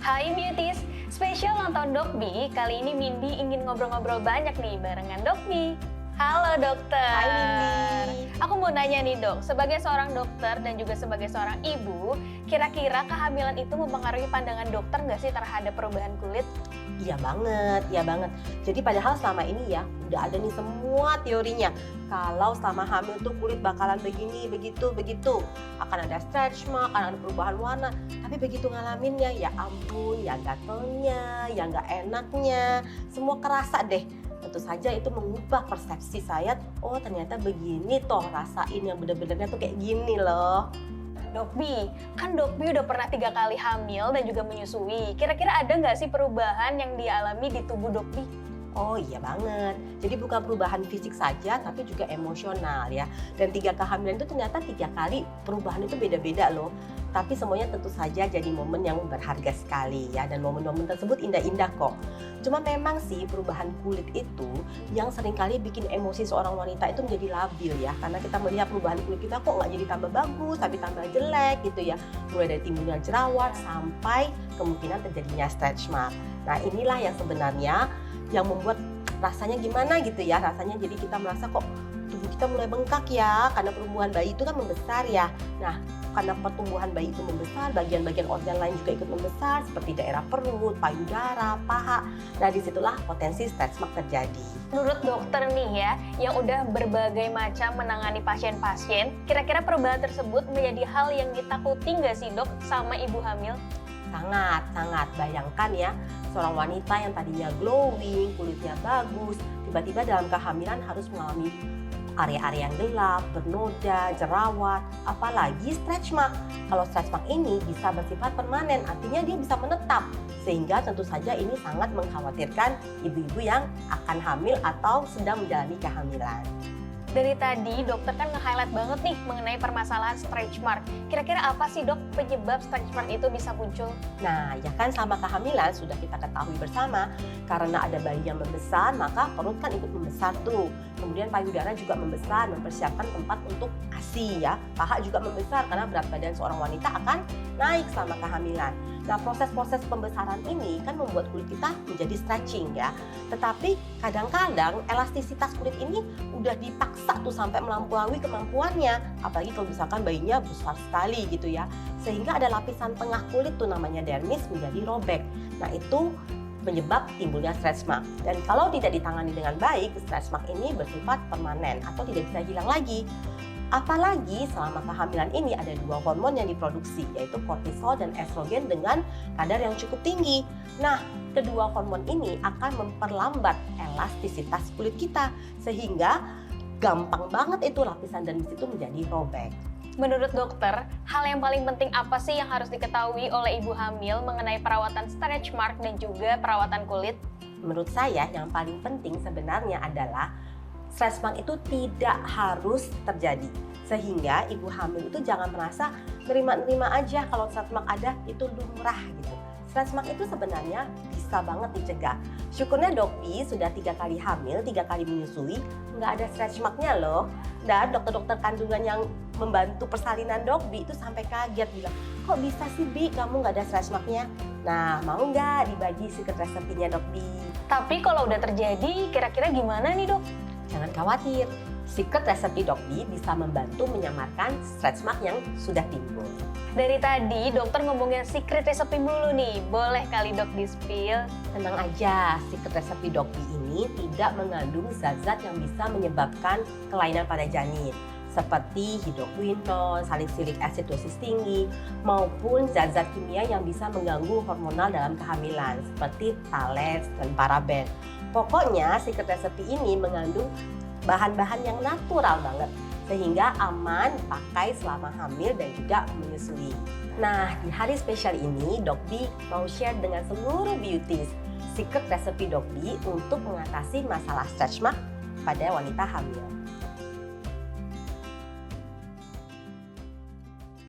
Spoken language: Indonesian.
Hai Beauties, spesial nonton Dokbi, kali ini Mindy ingin ngobrol-ngobrol banyak nih barengan Dokbi. Halo dokter. Hai Windy. Aku mau nanya nih dok, sebagai seorang dokter dan juga sebagai seorang ibu, kira-kira kehamilan itu mempengaruhi pandangan dokter nggak sih terhadap perubahan kulit? Iya banget, iya banget. Jadi padahal selama ini ya udah ada nih semua teorinya. Kalau selama hamil tuh kulit bakalan begini, begitu. Akan ada stretch mark, akan ada perubahan warna. Tapi begitu ngalaminnya, ya ampun, ya gatelnya, ya nggak enaknya, semua kerasa deh. Tentu saja itu mengubah persepsi saya, oh ternyata begini toh rasain yang bener-benernya tuh kayak gini loh. Dokbi, kan Dokbi udah pernah 3 kali hamil dan juga menyusui. Kira-kira ada nggak sih perubahan yang dialami di tubuh Dokbi? Oh iya banget, jadi bukan perubahan fisik saja tapi juga emosional ya. Dan 3 kehamilan itu ternyata 3 kali perubahan itu beda-beda loh. Tapi semuanya tentu saja jadi momen yang berharga sekali ya. Dan momen-momen tersebut indah-indah kok. Cuma memang sih perubahan kulit itu yang seringkali bikin emosi seorang wanita itu menjadi labil ya. Karena kita melihat perubahan kulit kita kok nggak jadi tambah bagus, tapi tambah jelek gitu ya. Mulai dari timbulnya jerawat sampai kemungkinan terjadinya stretch mark. Nah inilah yang sebenarnya yang membuat rasanya gimana gitu ya, rasanya jadi kita merasa kok tubuh kita mulai bengkak ya, karena pertumbuhan bayi itu kan membesar ya. Nah karena pertumbuhan bayi itu membesar, bagian-bagian organ lain juga ikut membesar seperti daerah perut, payudara, paha. Nah disitulah potensi stretch mark terjadi. Menurut dokter nih ya, yang udah berbagai macam menangani pasien-pasien, kira-kira perubahan tersebut menjadi hal yang ditakuti nggak sih dok sama ibu hamil? Sangat. Bayangkan ya, seorang wanita yang tadinya glowing, kulitnya bagus, tiba-tiba dalam kehamilan harus mengalami area-area yang gelap, bernoda, jerawat, apalagi stretch mark. Kalau stretch mark ini bisa bersifat permanen, artinya dia bisa menetap. Sehingga tentu saja ini sangat mengkhawatirkan ibu-ibu yang akan hamil atau sedang menjalani kehamilan. Dari tadi dokter kan nge-highlight banget nih mengenai permasalahan stretch mark. Kira-kira apa sih dok penyebab stretch mark itu bisa muncul? Nah, ya kan sama kehamilan sudah kita ketahui bersama, karena ada bayi yang membesar, maka perut kan ikut membesar tuh. Kemudian payudara juga membesar, mempersiapkan tempat untuk ASI ya. Paha juga membesar karena berat badan seorang wanita akan naik selama kehamilan. Nah, proses-proses pembesaran ini kan membuat kulit kita menjadi stretching ya. Tetapi kadang-kadang elastisitas kulit ini udah dipaksa tuh sampai melampaui kemampuannya. Apalagi kalau misalkan bayinya besar sekali gitu ya. Sehingga ada lapisan tengah kulit tuh namanya dermis menjadi robek. Nah, itu penyebab timbulnya stretch mark. Dan kalau tidak ditangani dengan baik, stretch mark ini bersifat permanen atau tidak bisa hilang lagi. Apalagi selama kehamilan ini ada 2 hormon yang diproduksi, yaitu kortisol dan estrogen dengan kadar yang cukup tinggi. Nah, kedua hormon ini akan memperlambat elastisitas kulit kita, sehingga gampang banget itu lapisan dermis itu menjadi robek. Menurut dokter, hal yang paling penting apa sih yang harus diketahui oleh ibu hamil mengenai perawatan stretch mark dan juga perawatan kulit? Menurut saya yang paling penting sebenarnya adalah stretch mark itu tidak harus terjadi. Sehingga ibu hamil itu jangan merasa nerima-nerima aja kalau stretch mark ada, itu lumrah gitu. Stretch mark itu sebenarnya bisa banget dicegah. Syukurnya Dokbi sudah 3 kali hamil, 3 kali menyusui, nggak ada stretch marknya loh. Dan dokter-dokter kandungan yang membantu persalinan Dokbi itu sampai kaget bilang, kok bisa sih Bi kamu nggak ada stretch marknya? Nah, mau nggak dibagi secret resepnya Dokbi? Tapi kalau udah terjadi, kira-kira gimana nih dok? Jangan khawatir, secret recipe Dokbi bisa membantu menyamarkan stretch mark yang sudah timbul. Dari tadi dokter ngomongin secret recipe dulu nih, boleh kali dok di-spill? Tenang aja, secret recipe Dokbi ini tidak mengandung zat-zat yang bisa menyebabkan kelainan pada janin seperti hidroquinone, salicylic acid dosis tinggi, maupun zat-zat kimia yang bisa mengganggu hormonal dalam kehamilan seperti phthalate dan paraben. Pokoknya secret recipe ini mengandung bahan-bahan yang natural banget sehingga aman dipakai selama hamil dan juga menyusui. Nah, di hari spesial ini Dokbi mau share dengan seluruh beauties secret recipe Dokbi untuk mengatasi masalah stretch mark pada wanita hamil.